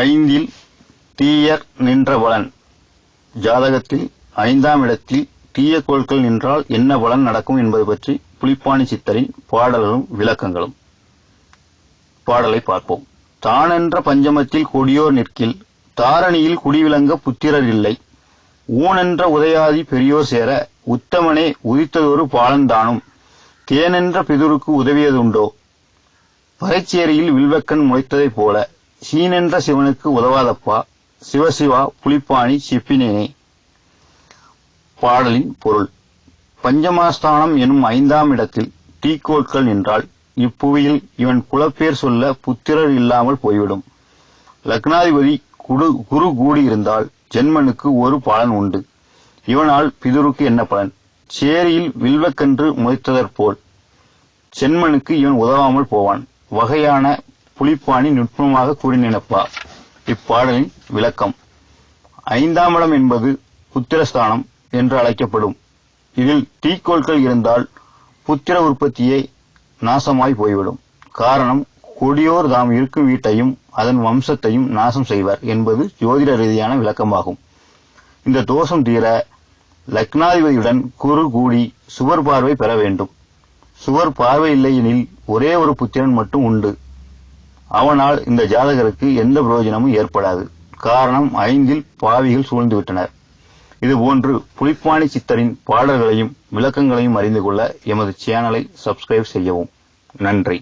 ஐந்தில் தீயர் நின்ற பலன். ஜாதகத்தில் 5ஆம் இடத்தில் தீய கோள்கள் நின்றால் என்ன பலன் நடக்கும் என்பது பற்றி புலிப்பாணி சித்தரின் பாடல்களும் விளக்கங்களும். பாடலை பார்ப்போம். தானென்ற பஞ்சமத்தில் கொடியோர் நிற்கில், தாரணியில் குடிவிளங்க புத்திரர் இல்லை. ஊனென்ற உதயாதி பெரியோர் சேர, உத்தமனே உதித்ததொரு பாலன்தானும். தேனென்ற பிதுருக்கு உதவியதுண்டோ, பறைச்சேரியில் வில்வக்கண் முளைத்ததைப் போல. சீனென்ற சிவனுக்கு உதவாதப்பா, சிவசிவா புலிப்பாணி செப்பினேனே. பாடலின் பொருள். பஞ்சமாஸ்தானம் எனும் 5ஆம் இடத்தில் தீக்கோள்கள் நின்றால் இப்புவியில் இவன் குலப்பேர் சொல்ல புத்திரர் இல்லாமல் போய்விடும். லக்னாதிபதி குரு கூடியிருந்தால் ஜென்மனுக்கு ஒரு பலன் உண்டு. இவனால் பிதுருக்கு என்ன பலன்? சேரியில் வில்வக்கன்று முளைத்ததற்போல் சென்மனுக்கு இவன் உதவாமல் போவான். வகையான புலிப்பாணி நுட்பமாக கூறினப்பா. இப்பாடலின் விளக்கம். 5ஆம் இடம் என்பது புத்திரஸ்தானம் என்று அழைக்கப்படும். இதில் தீக்கோள்கள் இருந்தால் புத்திர உற்பத்தியை நாசமாய் போய்விடும். காரணம், கொடியோர் தாம் இருக்கும் வீட்டையும் அதன் வம்சத்தையும் நாசம் செய்வர் என்பது ஜோதிட ரீதியான விளக்கமாகும். இந்த தோஷம் தீர லக்னாதிபதியுடன் குரு கூடி சுவர் பார்வை பெற வேண்டும். சுவர் பார்வை இல்லையெனில் ஒரே ஒரு புத்திரன் மட்டும் உண்டு. அவனால் இந்த ஜாதகருக்கு எந்த பிரயோஜனமும் ஏற்படாது. காரணம், 5இல் பாவிகள் சூழ்ந்துவிட்டனர். இதுபோன்று புலிப்பாணி சித்தரின் பாடல்களையும் விளக்கங்களையும் அறிந்து கொள்ள எமது சேனலை சப்ஸ்கிரைப் செய்யவும். நன்றி.